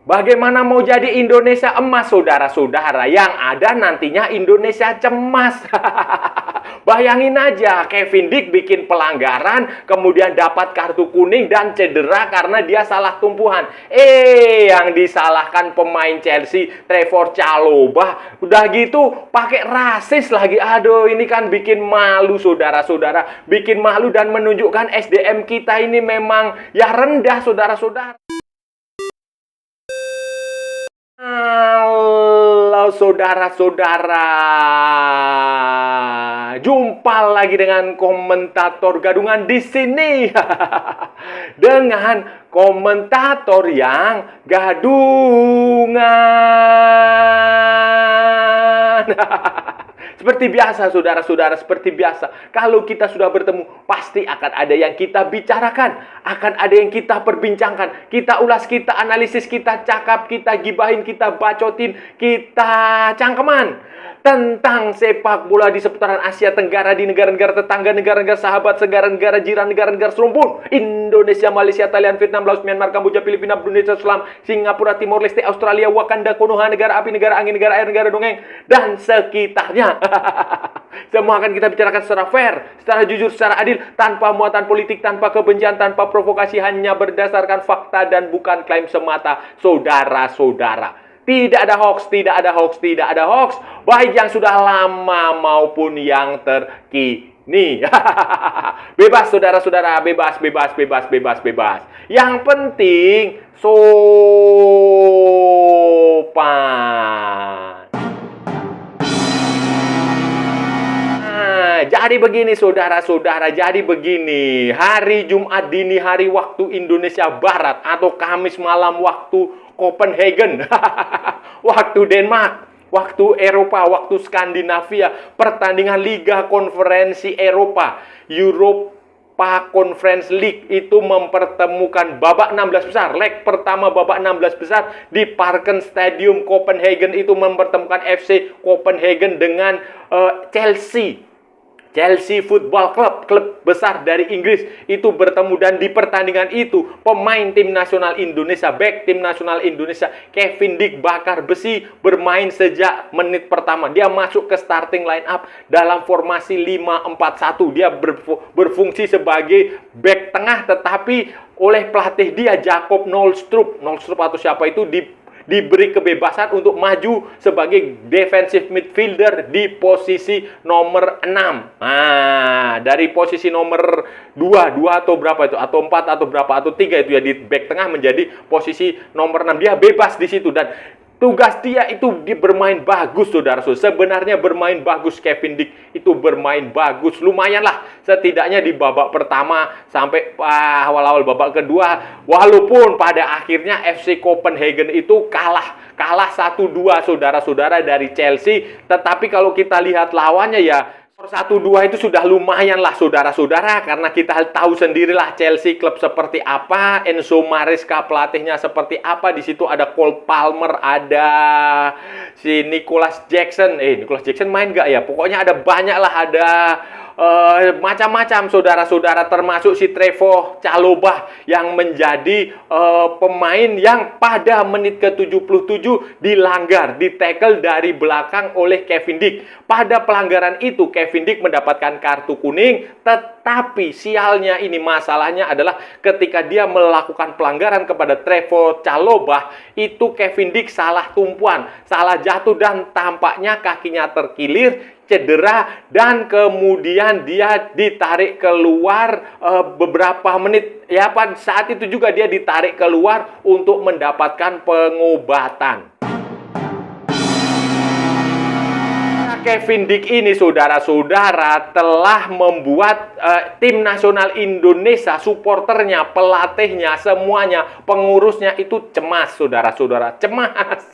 Bagaimana mau jadi Indonesia emas, saudara-saudara, yang ada nantinya Indonesia cemas? Bayangin aja, Kevin Dick bikin pelanggaran, kemudian dapat kartu kuning dan cedera karena dia salah tumpuan. Yang disalahkan pemain Chelsea, Trevor Chalobah. Udah gitu, pakai rasis lagi. Aduh, ini kan bikin malu, saudara-saudara. Bikin malu dan menunjukkan SDM kita ini memang ya rendah, saudara-saudara. Halo saudara-saudara, jumpa lagi dengan komentator gadungan di sini. Dengan komentator yang gadungan. Seperti biasa, saudara-saudara, seperti biasa. Kalau kita sudah bertemu, pasti akan ada yang kita bicarakan. Akan ada yang kita perbincangkan. Kita ulas, kita analisis, kita cakap, kita gibahin, kita bacotin, kita cangkeman. Tentang sepak bola di seputaran Asia Tenggara, di negara-negara tetangga, negara-negara sahabat, negara-negara jiran, negara-negara serumpun. Indonesia, Malaysia, Thailand, Vietnam, Laos, Myanmar, Kamboja, Filipina, Brunei, Darussalam, Singapura, Timor Leste, Australia, Wakanda, Konoha, negara api, negara angin, negara air, negara dongeng, dan sekitarnya. Semua akan kita bicarakan secara fair, secara jujur, secara adil, tanpa muatan politik, tanpa kebencian, tanpa provokasi, hanya berdasarkan fakta dan bukan klaim semata, saudara-saudara. Tidak ada hoax, tidak ada hoax, tidak ada hoax, baik yang sudah lama maupun yang terkini. Bebas, saudara-saudara, bebas, bebas, bebas, bebas, bebas. Yang penting sopan. Jadi begini, saudara-saudara, jadi begini. Hari Jumat dini hari waktu Indonesia Barat atau Kamis malam waktu Copenhagen, waktu Denmark, waktu Eropa, waktu Skandinavia, pertandingan Liga Konferensi Eropa, Europa Conference League itu mempertemukan babak 16 besar. Leg pertama babak 16 besar di Parken Stadium Copenhagen itu mempertemukan FC Copenhagen dengan Chelsea Football Club, klub besar dari Inggris, itu bertemu. Dan di pertandingan itu pemain tim nasional Indonesia, back tim nasional Indonesia, Kevin Dick bakar besi, bermain sejak menit pertama. Dia masuk ke starting line up dalam formasi 5-4-1. Dia berfungsi sebagai back tengah, tetapi oleh pelatih dia Jacob Nolstrup atau siapa itu diberi kebebasan untuk maju sebagai defensive midfielder di posisi nomor 6. Nah, dari posisi nomor 2 atau berapa itu, atau 4 atau berapa, atau 3 itu ya, di back tengah menjadi posisi nomor 6. Dia bebas di situ dan tugas dia itu bermain bagus, saudara-saudara. Sebenarnya bermain bagus, Kevin Dick itu bermain bagus. Lumayan lah, setidaknya di babak pertama sampai awal-awal babak kedua. Walaupun pada akhirnya FC Copenhagen itu kalah 1-2, saudara-saudara, dari Chelsea. Tetapi kalau kita lihat lawannya ya, 1-2 itu sudah lumayan lah, saudara-saudara, karena kita tahu sendirilah Chelsea klub seperti apa, Enzo Maresca pelatihnya seperti apa. Di situ ada Cole Palmer, ada si Nicholas Jackson. Nicholas Jackson main gak ya? Pokoknya ada banyak lah, ada macam-macam, saudara-saudara, termasuk si Trevor Chalobah yang menjadi pemain yang pada menit ke-77 dilanggar, ditackle dari belakang oleh Kevin Dick. Pada pelanggaran itu Kevin Dick mendapatkan kartu kuning, tetapi sialnya ini, masalahnya adalah ketika dia melakukan pelanggaran kepada Trevor Chalobah, itu Kevin Dick salah tumpuan, salah jatuh, dan tampaknya kakinya terkilir, cedera, dan kemudian dia ditarik keluar beberapa menit. Ya, saat itu juga dia ditarik keluar untuk mendapatkan pengobatan. Kevin Dick ini, saudara-saudara, telah membuat tim nasional Indonesia, supporternya, pelatihnya, semuanya, pengurusnya itu cemas, saudara-saudara. Cemas.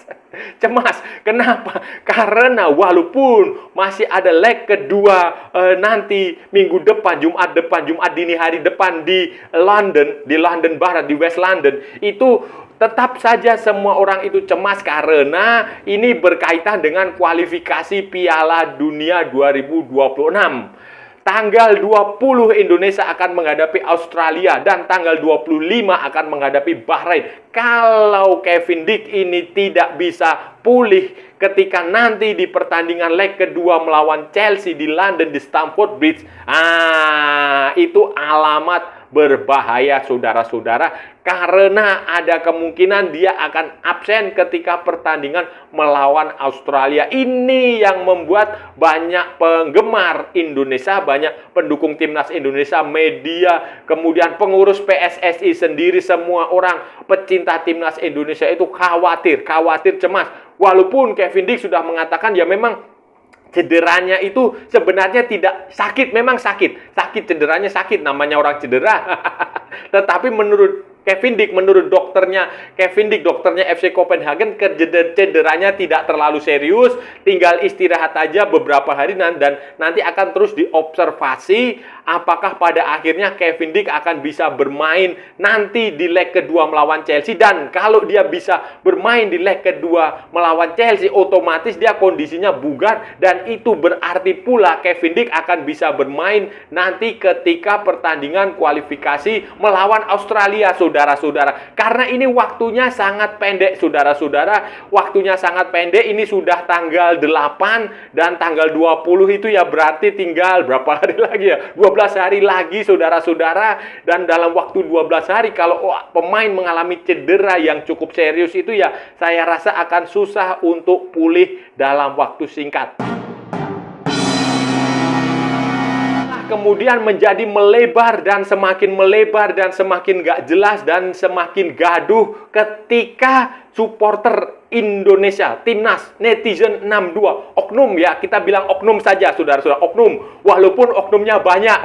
Kenapa? Karena walaupun masih ada leg kedua nanti minggu depan, Jumat dini hari depan di London Barat, di West London, itu tetap saja semua orang itu cemas karena ini berkaitan dengan kualifikasi Piala Dunia 2026. Tanggal 20 Indonesia akan menghadapi Australia dan tanggal 25 akan menghadapi Bahrain. Kalau Kevin Dick ini tidak bisa pulih ketika nanti di pertandingan leg kedua melawan Chelsea di London di Stamford Bridge, itu alamat berbahaya saudara-saudara, karena ada kemungkinan dia akan absen ketika pertandingan melawan Australia. Ini yang membuat banyak penggemar Indonesia, banyak pendukung timnas Indonesia, media, kemudian pengurus PSSI sendiri, semua orang pecinta timnas Indonesia itu khawatir, cemas. Walaupun Kevin Dick sudah mengatakan ya memang cederanya itu sebenarnya tidak sakit, memang sakit, cederanya sakit, namanya orang cedera. Tetapi menurut Kevin Dick, menurut dokternya Kevin Dick, dokternya FC Copenhagen, cederanya tidak terlalu serius, tinggal istirahat aja beberapa hari dan nanti akan terus diobservasi apakah pada akhirnya Kevin Dick akan bisa bermain nanti di leg kedua melawan Chelsea. Dan kalau dia bisa bermain di leg kedua melawan Chelsea, otomatis dia kondisinya bugar, dan itu berarti pula Kevin Dick akan bisa bermain nanti ketika pertandingan kualifikasi melawan Australia, saudara-saudara. Karena ini waktunya sangat pendek, saudara-saudara. Waktunya sangat pendek, ini sudah tanggal 8 dan tanggal 20 itu ya berarti tinggal berapa hari lagi ya? 12 hari lagi, saudara-saudara. Dan dalam waktu 12 hari kalau pemain mengalami cedera yang cukup serius itu ya saya rasa akan susah untuk pulih dalam waktu singkat. Kemudian menjadi melebar dan semakin gak jelas dan semakin gaduh ketika supporter Indonesia, timnas, netizen 62, oknum ya, kita bilang oknum saja saudara-saudara, oknum, walaupun oknumnya banyak.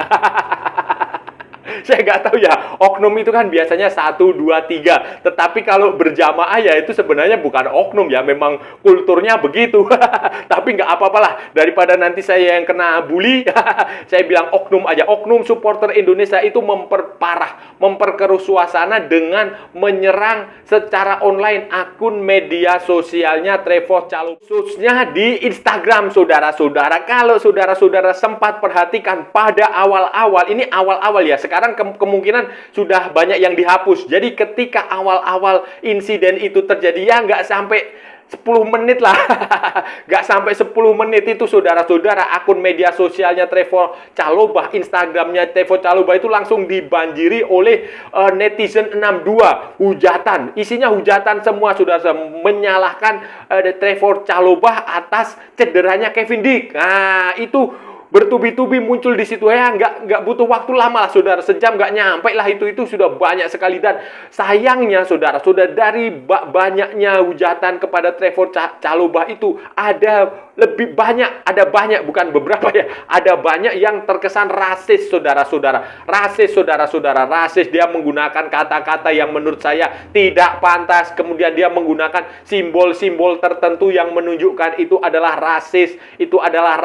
Saya nggak tahu ya, oknum itu kan biasanya 1, 2, 3. Tetapi kalau berjamaah ya itu sebenarnya bukan oknum ya, memang kulturnya begitu. Tapi nggak apa-apalah, daripada nanti saya yang kena bully, saya bilang oknum aja. Oknum supporter Indonesia itu memperkeruh suasana dengan menyerang secara online akun media sosialnya Trevoh Chalobah, khususnya di Instagram, saudara-saudara. Kalau saudara-saudara sempat perhatikan pada awal-awal, ini awal-awal ya, sekarang kemungkinan sudah banyak yang dihapus. Jadi ketika awal-awal insiden itu terjadi, ya nggak sampai 10 menit lah. Nggak sampai 10 menit itu saudara-saudara, akun media sosialnya Trevoh Chalobah, Instagramnya Trevoh Chalobah itu langsung dibanjiri oleh netizen 62. Hujatan, isinya hujatan semua, saudara, menyalahkan Trevoh Chalobah atas cederanya Kevin Dick. Nah, itu bertubi-tubi muncul di situ ya, nggak butuh waktu lama lah saudara, sejam nggak nyampe lah itu sudah banyak sekali. Dan sayangnya saudara, sudah dari banyaknya hujatan kepada Trevoh Chalobah itu ada banyak, bukan beberapa ya, ada banyak yang terkesan rasis, saudara-saudara, rasis. Dia menggunakan kata-kata yang menurut saya tidak pantas, kemudian dia menggunakan simbol-simbol tertentu yang menunjukkan itu adalah rasis, itu adalah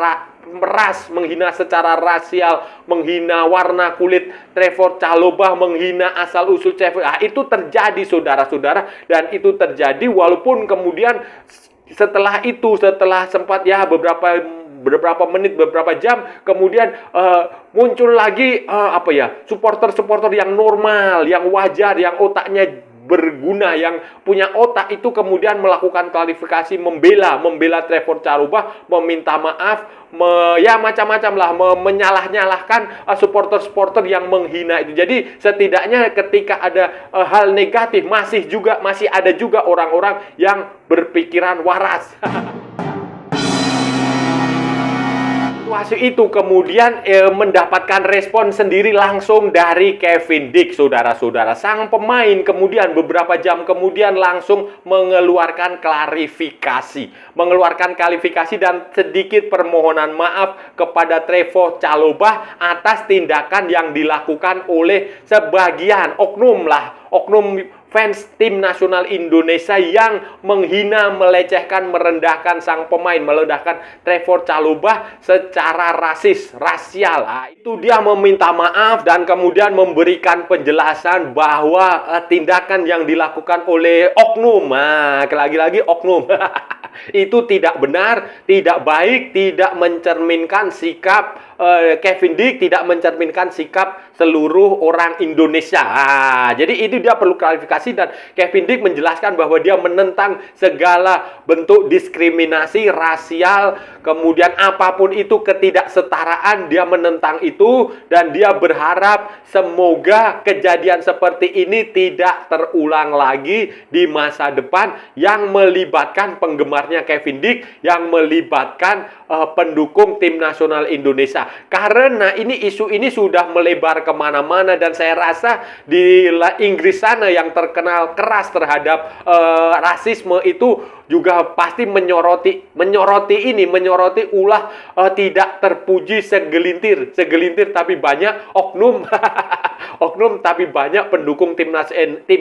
ras, menghina secara rasial, menghina warna kulit Trevoh Chalobah, menghina asal-usul Trevoh. Itu terjadi saudara-saudara, dan itu terjadi walaupun kemudian setelah sempat ya beberapa menit, beberapa jam kemudian muncul lagi supporter-supporter yang normal, yang wajar, yang otaknya berguna, yang punya otak itu kemudian melakukan klarifikasi, membela Trevoh Chalobah, meminta maaf, macam-macam lah, menyalah-nyalahkan supporter-supporter yang menghina itu. Jadi setidaknya ketika ada hal negatif, masih ada juga orang-orang yang berpikiran waras. Situasi itu kemudian mendapatkan respon sendiri langsung dari Kevin Dick, saudara-saudara. Sang pemain kemudian beberapa jam kemudian langsung mengeluarkan klarifikasi dan sedikit permohonan maaf kepada Trevoh Chalobah atas tindakan yang dilakukan oleh sebagian oknum fans tim nasional Indonesia yang menghina, melecehkan, merendahkan sang pemain, merendahkan Trevoh Chalobah secara rasial. Itu dia meminta maaf dan kemudian memberikan penjelasan bahwa tindakan yang dilakukan oleh oknum, lagi-lagi oknum, itu tidak benar, tidak baik, tidak mencerminkan sikap Kevin Dick tidak mencerminkan sikap seluruh orang Indonesia. Jadi itu dia perlu klarifikasi, dan Kevin Dick menjelaskan bahwa dia menentang segala bentuk diskriminasi rasial, kemudian apapun itu ketidaksetaraan, dia menentang itu, dan dia berharap semoga kejadian seperti ini tidak terulang lagi di masa depan yang melibatkan penggemarnya Kevin Dick, yang melibatkan pendukung tim nasional Indonesia. Karena ini isu ini sudah melebar kemana-mana, dan saya rasa di Inggris sana yang terkenal keras terhadap rasisme itu juga pasti menyoroti ulah tidak terpuji segelintir tapi banyak oknum oknum tapi banyak pendukung tim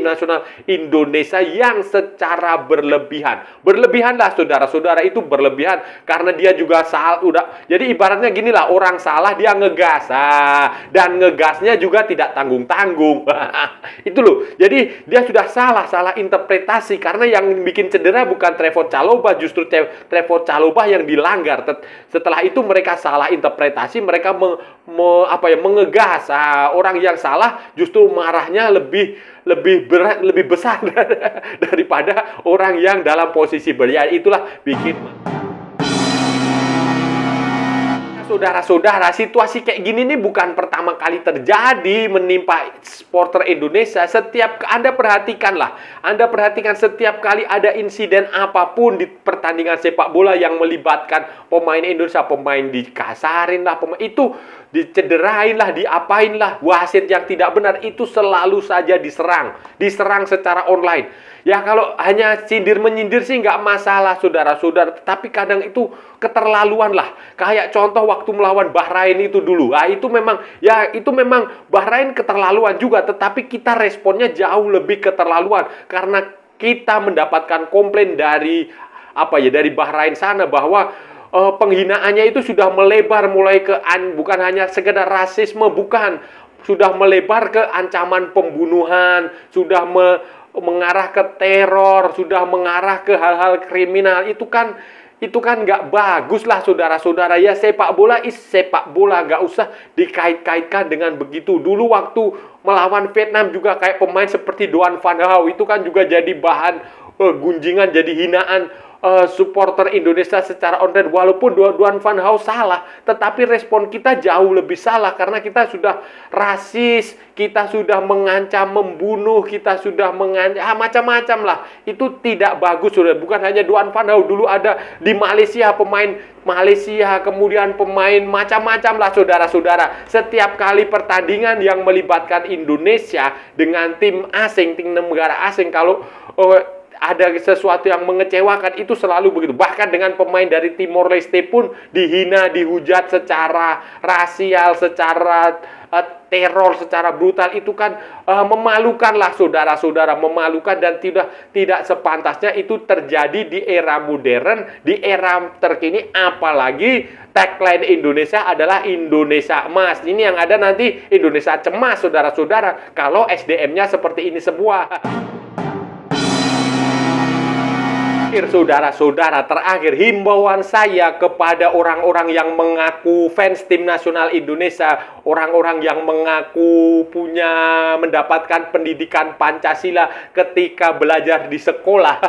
nasional Indonesia yang secara berlebihan lah saudara-saudara, itu berlebihan karena dia juga salah. Jadi ibaratnya gini lah, orang salah dia ngegas, dan ngegasnya juga tidak tanggung-tanggung. Itu loh, jadi dia sudah salah interpretasi, karena yang bikin cedera bukan Trevoh Chalobah, justru Trevoh Chalobah yang dilanggar. Setelah itu mereka salah interpretasi, mereka mengegas. Orang yang salah justru marahnya lebih berat, lebih besar daripada orang yang dalam posisi benar. Itulah bikin saudara-saudara, situasi kayak gini nih bukan pertama kali terjadi menimpa supporter Indonesia. Anda perhatikan setiap kali ada insiden apapun di pertandingan sepak bola yang melibatkan pemain Indonesia, pemain dikasarin lah, pemain itu dicederain lah, diapain lah, wasit yang tidak benar itu selalu saja diserang secara online. Ya kalau hanya sindir-menyindir sih nggak masalah saudara-saudara, tapi kadang itu keterlaluan lah. Kayak contoh waktu melawan Bahrain itu dulu. Itu memang Bahrain keterlaluan juga, tetapi kita responnya jauh lebih keterlaluan karena kita mendapatkan komplain dari Bahrain sana bahwa penghinaannya itu sudah melebar mulai ke bukan hanya sekedar rasisme, bukan, sudah melebar ke ancaman pembunuhan, sudah mengarah ke teror, sudah mengarah ke hal-hal kriminal. Itu kan nggak bagus lah saudara-saudara. Ya sepak bola nggak usah dikait-kaitkan dengan begitu. Dulu waktu melawan Vietnam juga kayak pemain seperti Doan Van Gaal itu kan juga jadi bahan gunjingan, jadi hinaan supporter Indonesia secara online. Walaupun Doan Van Gaal salah, tetapi respon kita jauh lebih salah karena kita sudah rasis, kita sudah mengancam membunuh, kita sudah mengancam macam-macam lah. Itu tidak bagus, saudara. Bukan hanya Doan Van Gaal, dulu ada di Malaysia pemain Malaysia, kemudian pemain macam-macam lah saudara-saudara. Setiap kali pertandingan yang melibatkan Indonesia dengan tim asing, tim negara asing, kalau ada sesuatu yang mengecewakan itu selalu begitu. Bahkan dengan pemain dari Timor Leste pun dihina, dihujat secara rasial, secara teror, secara brutal. Itu kan memalukan lah saudara-saudara, memalukan, dan tidak sepantasnya itu terjadi di era modern, di era terkini. Apalagi tagline Indonesia adalah Indonesia Emas. Ini yang ada nanti Indonesia Cemas saudara-saudara kalau SDM-nya seperti ini semua. Saudara-saudara, terakhir himbauan saya kepada orang-orang yang mengaku fans tim nasional Indonesia, orang-orang yang mengaku mendapatkan pendidikan Pancasila ketika belajar di sekolah,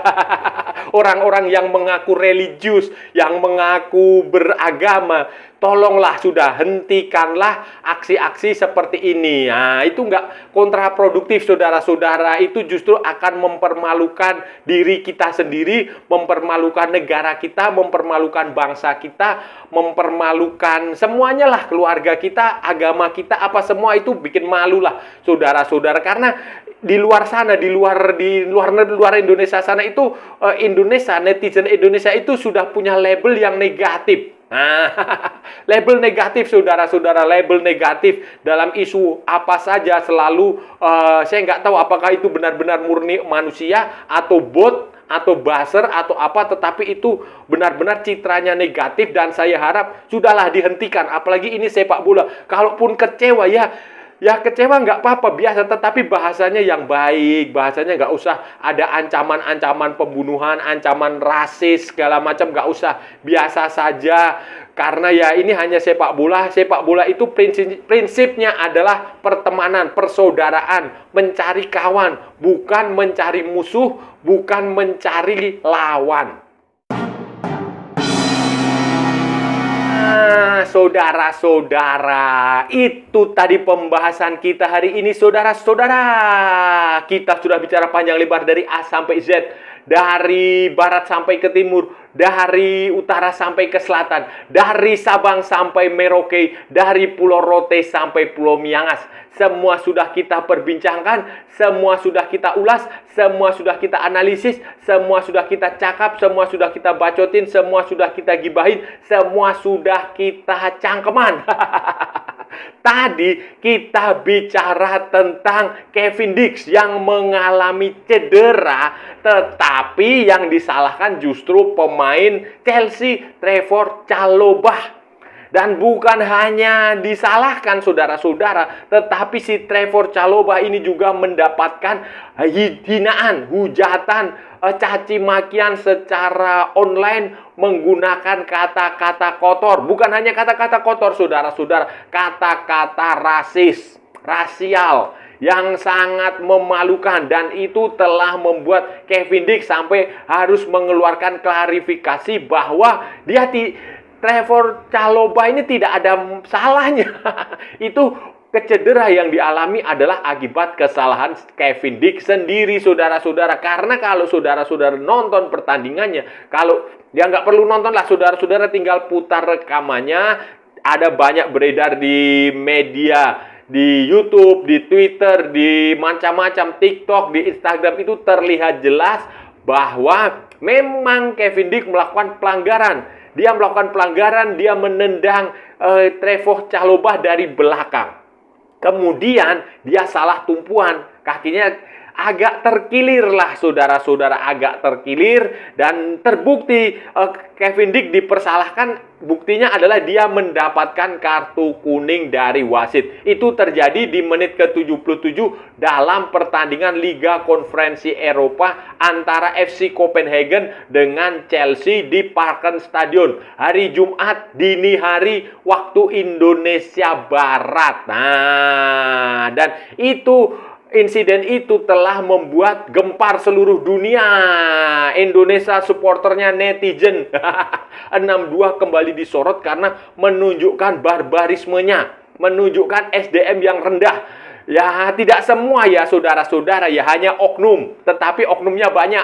orang-orang yang mengaku religius, yang mengaku beragama, tolonglah sudah, hentikanlah aksi-aksi seperti ini. Itu nggak kontraproduktif saudara-saudara, itu justru akan mempermalukan diri kita sendiri, mempermalukan negara kita, mempermalukan bangsa kita, mempermalukan semuanya lah, keluarga kita, agama kita, apa semua itu bikin malu lah saudara-saudara. Karena di luar sana, di luar Indonesia sana itu netizen Indonesia itu sudah punya label yang negatif. Label negatif saudara-saudara, label negatif dalam isu apa saja selalu saya nggak tahu apakah itu benar-benar murni manusia atau bot atau buzzer atau apa, tetapi itu benar-benar citranya negatif, dan saya harap sudahlah dihentikan. Apalagi ini sepak bola, kalaupun kecewa ya Ya kecewa nggak apa-apa, biasa. Tetapi bahasanya yang baik, bahasanya nggak usah ada ancaman-ancaman pembunuhan, ancaman rasis, segala macam, nggak usah. Biasa saja. Karena ya ini hanya sepak bola. Sepak bola itu prinsipnya adalah pertemanan, persaudaraan, mencari kawan, bukan mencari musuh, bukan mencari lawan. Saudara-saudara, itu tadi pembahasan kita hari ini, saudara-saudara. Kita sudah bicara panjang lebar dari A sampai Z, dari barat sampai ke timur, dari utara sampai ke selatan, dari Sabang sampai Merauke, dari Pulau Rote sampai Pulau Miangas. Semua sudah kita perbincangkan, semua sudah kita ulas, semua sudah kita analisis, semua sudah kita cakap, semua sudah kita bacotin, semua sudah kita gibahin, semua sudah kita cangkeman. Tadi kita bicara tentang Kevin Dix yang mengalami cedera, tetapi yang disalahkan justru pemain Chelsea, Trevoh Chalobah. Dan bukan hanya disalahkan saudara-saudara, tetapi si Trevoh Chalobah ini juga mendapatkan hinaan, hujatan, caci makian secara online menggunakan kata-kata kotor. Bukan hanya kata-kata kotor saudara-saudara, kata-kata rasis, rasial yang sangat memalukan, dan itu telah membuat Kevin Dix sampai harus mengeluarkan klarifikasi bahwa Trevoh Chalobah ini tidak ada salahnya. Itu kecedera yang dialami adalah akibat kesalahan Kevin Dix sendiri, saudara-saudara. Karena kalau saudara-saudara nonton pertandingannya, kalau ya nggak perlu nonton lah, saudara-saudara tinggal putar rekamannya. Ada banyak beredar di media, di YouTube, di Twitter, di macam-macam TikTok, di Instagram, itu terlihat jelas bahwa memang Kevin Dix melakukan pelanggaran. Dia melakukan pelanggaran, dia menendang Trevoh Chalobah dari belakang. Kemudian dia salah tumpuan, kakinya agak terkilir lah saudara-saudara, agak terkilir, dan terbukti Kevin Dix dipersalahkan. Buktinya adalah dia mendapatkan kartu kuning dari wasit. Itu terjadi di menit ke-77 dalam pertandingan Liga Konferensi Eropa antara FC Copenhagen dengan Chelsea di Parken Stadion hari Jumat dini hari waktu Indonesia Barat. Nah, dan insiden itu telah membuat gempar seluruh dunia. Indonesia supporternya netizen 62 kembali disorot karena menunjukkan barbarismenya, menunjukkan SDM yang rendah. Ya, tidak semua ya saudara-saudara, ya hanya oknum, tetapi oknumnya banyak.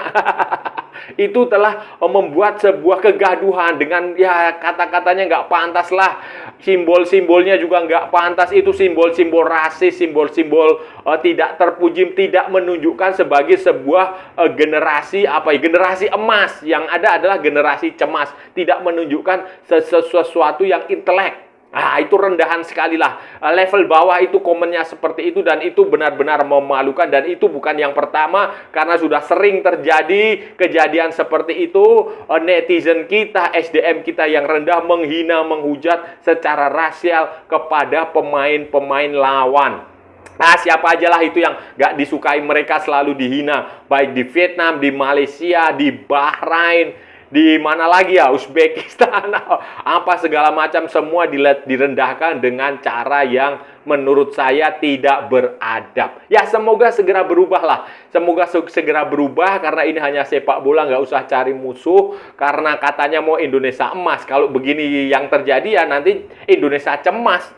Itu telah membuat sebuah kegaduhan dengan ya kata-katanya nggak pantas lah. Simbol-simbolnya juga nggak pantas. Itu simbol-simbol rasis, simbol-simbol tidak terpuji, tidak menunjukkan sebagai sebuah generasi generasi emas. Yang ada adalah generasi cemas, tidak menunjukkan sesuatu yang intelek. Itu rendahan sekali lah. Level bawah itu komennya seperti itu, dan itu benar-benar memalukan. Dan itu bukan yang pertama, karena sudah sering terjadi kejadian seperti itu. Netizen kita, SDM kita yang rendah menghina, menghujat secara rasial kepada pemain-pemain lawan. Siapa aja lah itu yang gak disukai, mereka selalu dihina. Baik di Vietnam, di Malaysia, di Bahrain, di mana lagi ya, Uzbekistan, apa segala macam, semua direndahkan dengan cara yang menurut saya tidak beradab. Ya semoga segera berubah lah. Semoga segera berubah, karena ini hanya sepak bola, nggak usah cari musuh. Karena katanya mau Indonesia emas. Kalau begini yang terjadi ya nanti Indonesia cemas.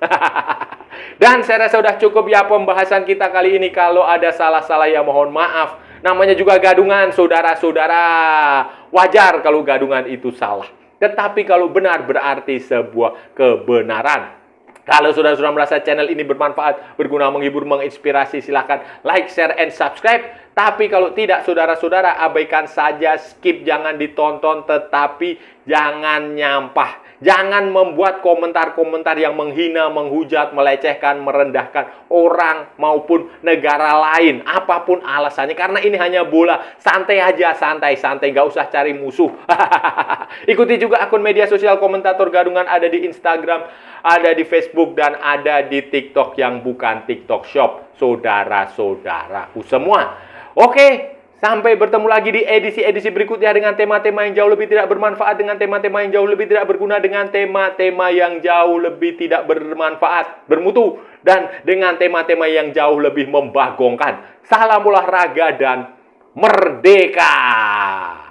Dan saya rasa sudah cukup ya pembahasan kita kali ini. Kalau ada salah-salah ya mohon maaf. Namanya juga gadungan, saudara-saudara. Wajar kalau gadungan itu salah. Tetapi kalau benar berarti sebuah kebenaran. Kalau saudara-saudara merasa channel ini bermanfaat, berguna, menghibur, menginspirasi, silahkan like, share, and subscribe. Tapi kalau tidak, saudara-saudara, abaikan saja, skip, jangan ditonton, tetapi jangan nyampah. Jangan membuat komentar-komentar yang menghina, menghujat, melecehkan, merendahkan orang maupun negara lain. Apapun alasannya, karena ini hanya bola. Santai aja, santai-santai. Nggak usah cari musuh. Ikuti juga akun media sosial Komentator Gadungan, ada di Instagram, ada di Facebook, dan ada di TikTok yang bukan TikTok Shop, saudara-saudaraku semua. Oke, sampai bertemu lagi di edisi-edisi berikutnya dengan tema-tema yang jauh lebih tidak bermanfaat, dengan tema-tema yang jauh lebih tidak berguna, dengan tema-tema yang jauh lebih tidak bermanfaat, bermutu, dan dengan tema-tema yang jauh lebih membagongkan. Salam olahraga dan merdeka!